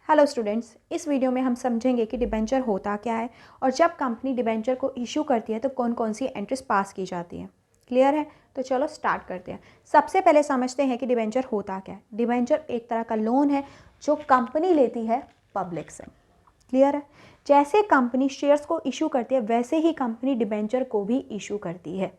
Hello students, इस video में हम समझेंगे कि डिबेंचर होता क्या है और जब कंपनी डिबेंचर को इशू करती है तो कौन कौन सी एंट्रीज पास की जाती हैं। क्लियर है? तो चलो स्टार्ट करते हैं। सबसे पहले समझते हैं कि डिबेंचर होता क्या है। डिबेंचर एक तरह का लोन है जो कंपनी लेती है पब्लिक से। क्लियर है? जैसे कंपनी शेयर्स को इशू करती है वैसे ही कंपनी डिबेंचर को भी इशू करती है।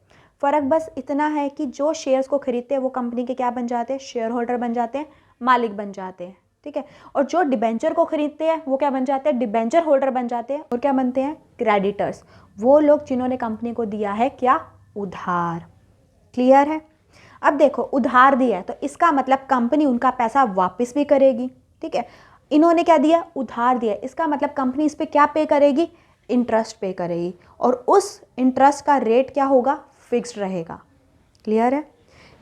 फ़र्क बस इतना है कि जो शेयर्स को खरीदते हैं वो कंपनी के क्या बन जाते हैं, शेयर होल्डर बन जाते हैं, मालिक बन जाते हैं। ठीक है। और जो डिबेंचर को खरीदते हैं वो क्या बन जाते हैं, डिबेंचर होल्डर बन जाते हैं और क्या बनते हैं, क्रेडिटर्स। वो लोग जिन्होंने कंपनी को दिया है क्या, उधार। क्लियर है? अब देखो, उधार दिया है तो इसका मतलब कंपनी उनका पैसा वापस भी करेगी। ठीक है। इन्होंने क्या दिया, उधार दिया, इसका मतलब कंपनी इस पे क्या पे करेगी, इंटरेस्ट पे करेगी और उस इंटरेस्ट का रेट क्या होगा, फिक्स्ड रहेगा। क्लियर है?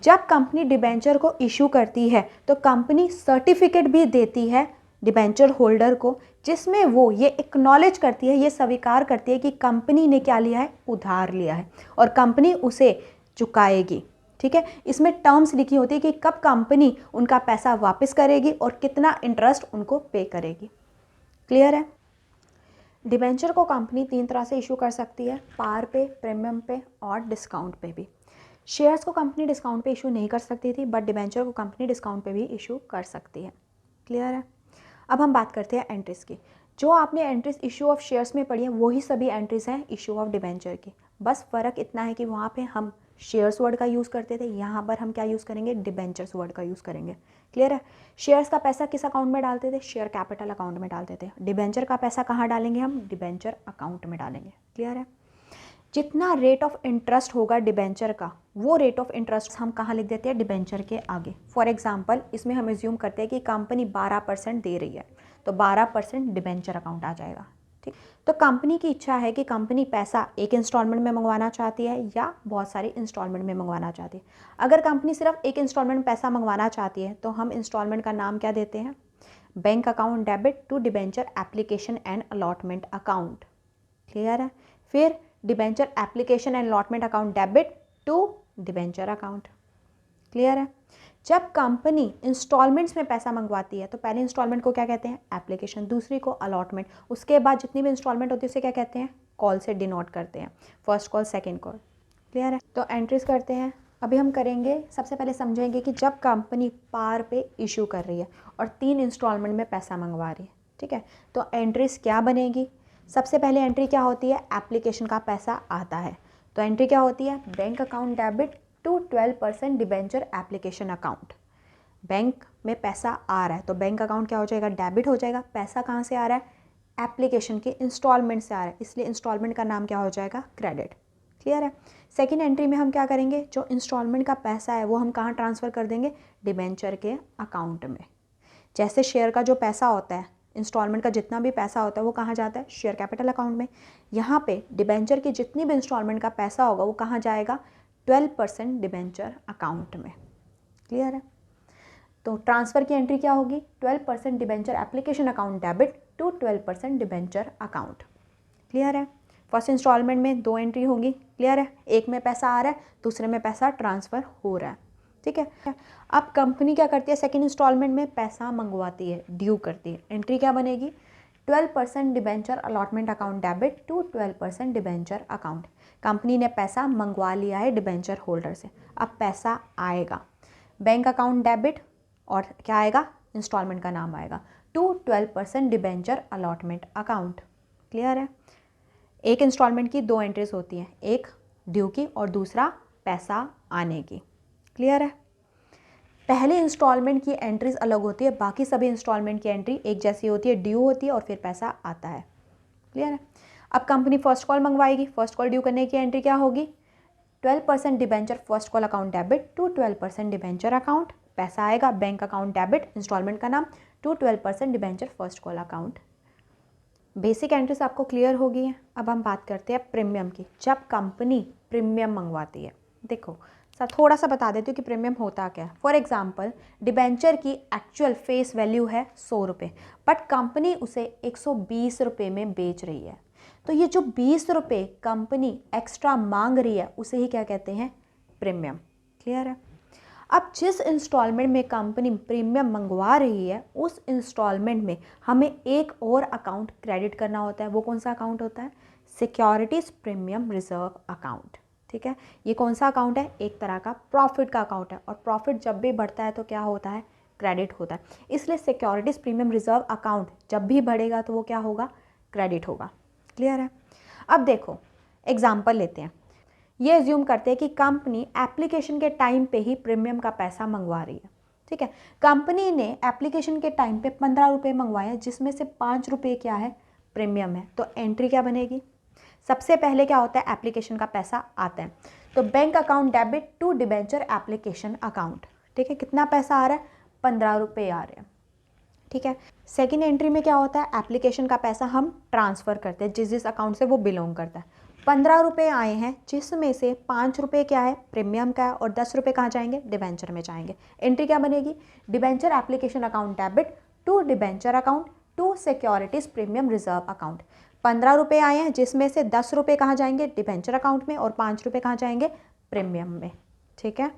जब कंपनी डिबेंचर को इशू करती है तो कंपनी सर्टिफिकेट भी देती है डिबेंचर होल्डर को, जिसमें वो ये एक्नॉलेज करती है, ये स्वीकार करती है कि कंपनी ने क्या लिया है, उधार लिया है और कंपनी उसे चुकाएगी। ठीक है। इसमें टर्म्स लिखी होती है कि कब कंपनी उनका पैसा वापस करेगी और कितना इंटरेस्ट उनको पे करेगी। क्लियर है? डिबेंचर को कंपनी 3 तरह से इशू कर सकती है, पार पे, प्रीमियम पे और डिस्काउंट पे भी। शेयर्स को कंपनी डिस्काउंट पे इशू नहीं कर सकती थी, बट डिबेंचर को कंपनी डिस्काउंट पे भी इशू कर सकती है। क्लियर है? अब हम बात करते हैं एंट्रीज की। जो आपने एंट्रीज इशू ऑफ शेयर्स में पढ़ी है वही सभी एंट्रीज हैं इशू ऑफ डिबेंचर की। बस फ़र्क इतना है कि वहाँ पे हम शेयर्स वर्ड का यूज़ करते थे, यहाँ पर हम क्या यूज़ करेंगे, डिबेंचर्स वर्ड का यूज़ करेंगे। क्लियर है? शेयर्स का पैसा किस अकाउंट में डालते थे, शेयर कैपिटल अकाउंट में डालते थे। डिबेंचर का पैसा कहाँ डालेंगे, हम डिबेंचर अकाउंट में डालेंगे। क्लियर है? जितना रेट ऑफ इंटरेस्ट होगा डिबेंचर का, वो रेट ऑफ इंटरेस्ट हम कहाँ लिख देते हैं, डिबेंचर के आगे। फॉर एग्जांपल, इसमें हम एज्यूम करते हैं कि कंपनी 12% दे रही है तो 12% डिबेंचर अकाउंट आ जाएगा। ठीक। तो कंपनी की इच्छा है कि कंपनी पैसा एक इंस्टॉलमेंट में मंगवाना चाहती है या बहुत सारे इंस्टॉलमेंट में मंगवाना चाहती है। अगर कंपनी सिर्फ एक इंस्टॉलमेंट में पैसा मंगवाना चाहती है तो हम इंस्टॉलमेंट का नाम क्या देते हैं, bank account debit to debenture application and allotment account. Clear है? फिर debenture application and allotment account debit to debenture account. Clear है? जब कंपनी इंस्टॉलमेंट्स में पैसा मंगवाती है तो पहले इंस्टॉलमेंट को क्या कहते हैं, एप्लीकेशन, दूसरी को अलॉटमेंट, उसके बाद जितनी भी इंस्टॉलमेंट होती है उसे क्या कहते हैं, कॉल से डिनोट करते हैं, first call, second call. Clear है? तो एंट्रीज करते हैं। अभी हम करेंगे, सबसे पहले समझेंगे कि जब कंपनी पार पे इशू कर रही है और 3 इंस्टॉलमेंट में पैसा मंगवा रही है। ठीक है। तो एंट्रीज क्या बनेगी, सबसे पहले एंट्री क्या होती है, एप्लीकेशन का पैसा आता है तो एंट्री क्या होती है, bank account debit to 12% debenture application account. Bank में पैसा आ रहा है तो बैंक अकाउंट क्या हो जाएगा, डेबिट हो जाएगा। पैसा कहाँ से आ रहा है, एप्लीकेशन के इंस्टॉलमेंट से आ रहा है, इसलिए इंस्टॉलमेंट का नाम क्या हो जाएगा, क्रेडिट। क्लियर है? सेकेंड एंट्री में हम क्या करेंगे, जो इंस्टॉलमेंट का पैसा है वो हम कहाँ ट्रांसफ़र कर देंगे, डिबेंचर के अकाउंट में। जैसे शेयर का जो पैसा होता है, इंस्टॉलमेंट का जितना भी पैसा होता है वो कहाँ जाता है, शेयर कैपिटल अकाउंट में। यहाँ पे डिबेंचर की जितनी भी इंस्टॉलमेंट का पैसा होगा वो कहाँ जाएगा, 12% डिबेंचर अकाउंट में। क्लियर है? तो ट्रांसफ़र की एंट्री क्या होगी, 12% debenture application account debit to 12% debenture account. Clear है? फर्स्ट इंस्टॉलमेंट में 2 एंट्री होगी। क्लियर है? एक में पैसा आ रहा है, दूसरे में पैसा ट्रांसफ़र हो रहा है। ठीक है। अब कंपनी क्या करती है, सेकेंड इंस्टॉलमेंट में पैसा मंगवाती है, ड्यू करती है। एंट्री क्या बनेगी, 12% debenture allotment account debit to 12% debenture account. Company ने पैसा मंगवा लिया है डिबेंचर होल्डर से, अब पैसा आएगा, बैंक अकाउंट डेबिट और क्या आएगा, इंस्टॉलमेंट का नाम आएगा, to 12% debenture allotment account. Clear है? एक इंस्टॉलमेंट की 2 एंट्रीज होती हैं, एक ड्यू की और दूसरा पैसा आने की। क्लियर है? पहले इंस्टॉलमेंट की एंट्रीज अलग होती है, बाकी सभी इंस्टॉलमेंट की एंट्री एक जैसी होती है, ड्यू होती है और फिर पैसा आता है। क्लियर है? अब कंपनी फर्स्ट कॉल मंगवाएगी, फर्स्ट कॉल ड्यू करने की एंट्री क्या होगी, 12% debenture first call account debit to 12% debenture account. पैसा आएगा, बैंक अकाउंट डेबिट, इंस्टॉलमेंट का नाम, to 12% debenture first call account. Basic entries आपको क्लियर हो गई है। अब हम बात करते हैं प्रीमियम की। जब कंपनी प्रीमियम मंगवाती है, देखो सर थोड़ा सा बता देती हूँ कि प्रीमियम होता क्या है। फॉर एग्जांपल, डिबेंचर की एक्चुअल फेस वैल्यू है 100 रुपये, बट कंपनी उसे 120 रुपये में बेच रही है, तो ये जो 20 रुपये कंपनी एक्स्ट्रा मांग रही है उसे ही क्या कहते हैं, प्रीमियम। क्लियर है? अब जिस इंस्टॉलमेंट में कंपनी प्रीमियम मंगवा रही है उस इंस्टॉलमेंट में हमें एक और अकाउंट क्रेडिट करना होता है। वो कौन सा अकाउंट होता है? Securities premium reserve account. ठीक है, ये कौन सा अकाउंट है? एक तरह का प्रॉफिट का अकाउंट है, और प्रॉफिट जब भी बढ़ता है तो क्या होता है? क्रेडिट होता है। इसलिए सिक्योरिटीज़ प्रीमियम रिजर्व अकाउंट जब भी बढ़ेगा तो वो क्या होगा? क्रेडिट होगा। क्लियर है? अब देखो एग्जाम्पल लेते हैं। ये एज्यूम करते हैं कि कंपनी एप्लीकेशन के टाइम पे ही प्रीमियम का पैसा मंगवा रही है। ठीक है, कंपनी ने एप्लीकेशन के टाइम पे 15 रुपये मंगवाए हैं, जिसमें से 5 रुपये क्या है? प्रीमियम है। तो एंट्री क्या बनेगी? सबसे पहले क्या होता है? एप्लीकेशन का पैसा आता है, तो bank account debit to debenture application account. ठीक है, कितना पैसा आ रहा है? 15 रुपये आ रहे हैं। ठीक है, सेकेंड एंट्री में क्या होता है? एप्लीकेशन का पैसा हम ट्रांसफ़र करते हैं जिस अकाउंट से वो बिलोंग करता है। 15 रुपये आए हैं, जिसमें से 5 रुपये क्या है? प्रीमियम का है, और 10 रुपये कहाँ जाएंगे? डिबेंचर में जाएंगे। एंट्री क्या बनेगी? Debenture application account debit to debenture account to securities premium reserve account. 15 रुपये आए हैं, जिसमें से 10 रुपये कहाँ जाएंगे? डिबेंचर अकाउंट में, और 5 रुपये कहाँ जाएंगे? प्रीमियम में। ठीक है,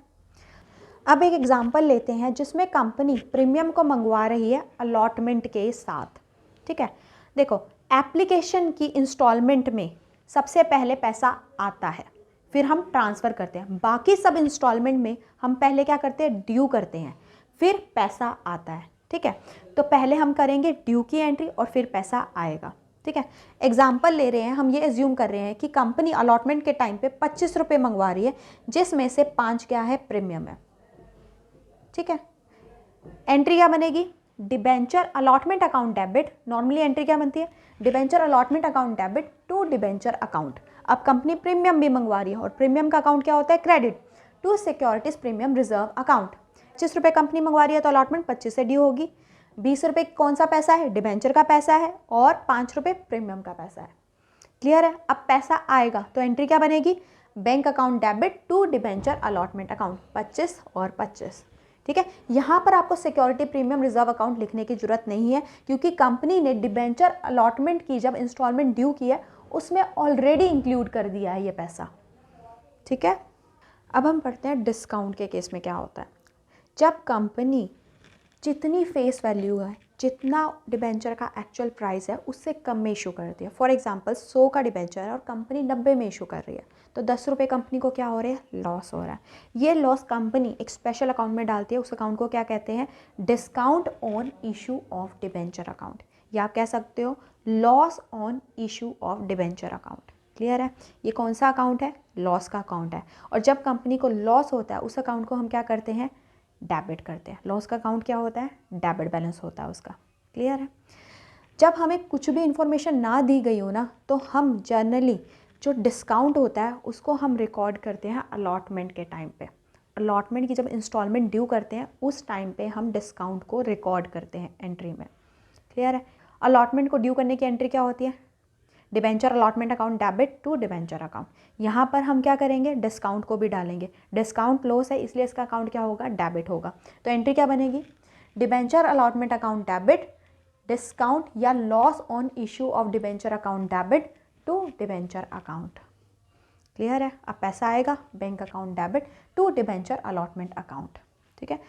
अब एक एग्जाम्पल लेते हैं जिसमें कंपनी प्रीमियम को मंगवा रही है अलॉटमेंट के साथ। ठीक है, देखो एप्लीकेशन की इंस्टॉलमेंट में सबसे पहले पैसा आता है, फिर हम ट्रांसफ़र करते हैं। बाकी सब इंस्टॉलमेंट में हम पहले क्या करते हैं? ड्यू करते हैं, फिर पैसा आता है। ठीक है, तो पहले हम करेंगे ड्यू की एंट्री और फिर पैसा आएगा। ठीक है, एग्जाम्पल ले रहे हैं, हम ये एज्यूम कर रहे हैं कि कंपनी अलॉटमेंट के टाइम पे 25 रुपये मंगवा रही है, जिसमें से 5 क्या है? प्रीमियम है। ठीक है, एंट्री क्या बनेगी? Debenture allotment account debit. Normally entry क्या बनती है? Debenture allotment account debit to debenture account. अब कंपनी प्रीमियम भी मंगवा रही है, और प्रीमियम का अकाउंट क्या होता है? Credit to securities premium reserve account. 25 रुपये कंपनी मंगवा रही है तो अलॉटमेंट 25 से ड्यू होगी। 20 रुपये कौन सा पैसा है? डिबेंचर का पैसा है, और 5 रुपये प्रीमियम का पैसा है। क्लियर है? अब पैसा आएगा तो एंट्री क्या बनेगी? Bank account debit to debenture allotment account 25 और 25। ठीक है, यहाँ पर आपको सिक्योरिटी प्रीमियम रिजर्व अकाउंट लिखने की जरूरत नहीं है, क्योंकि कंपनी ने डिबेंचर अलॉटमेंट की जब इंस्टॉलमेंट ड्यू की है उसमें ऑलरेडी इंक्लूड कर दिया है ये पैसा। ठीक है, अब हम पढ़ते हैं डिस्काउंट के केस में क्या होता है। जब कंपनी जितनी फेस वैल्यू है, जितना डिबेंचर का एक्चुअल प्राइस है, उससे कम में इशू करती है। फॉर एग्जांपल 100 का डिबेंचर है और कंपनी 90 में इशू कर रही है, तो 10 रुपये कंपनी को क्या हो रहा है? लॉस हो रहा है। ये लॉस कंपनी एक स्पेशल अकाउंट में डालती है, उस अकाउंट को क्या कहते हैं? Discount on issue of debenture account, या आप कह सकते हो loss on issue of debenture account. Clear है? ये कौन सा अकाउंट है? लॉस का अकाउंट है, और जब कंपनी को लॉस होता है उस अकाउंट को हम क्या करते हैं? डेबिट करते हैं। लॉस का अकाउंट क्या होता है? डेबिट बैलेंस होता है उसका। क्लियर है? जब हमें कुछ भी इंफॉर्मेशन ना दी गई हो ना, तो हम जनरली जो डिस्काउंट होता है उसको हम रिकॉर्ड करते हैं अलॉटमेंट के टाइम पे। अलॉटमेंट की जब इंस्टॉलमेंट ड्यू करते हैं उस टाइम पे हम डिस्काउंट को रिकॉर्ड करते हैं एंट्री में। क्लियर है? अलॉटमेंट को ड्यू करने की एंट्री क्या होती है? Debenture allotment account debit to debenture account. यहाँ पर हम क्या करेंगे? डिस्काउंट को भी डालेंगे। डिस्काउंट लॉस है इसलिए इसका अकाउंट क्या होगा? डेबिट होगा। तो एंट्री क्या बनेगी? Debenture allotment account debit discount या loss on issue of debenture account debit to debenture account. Clear है? अब पैसा आएगा bank account debit to debenture allotment account. ठीक है,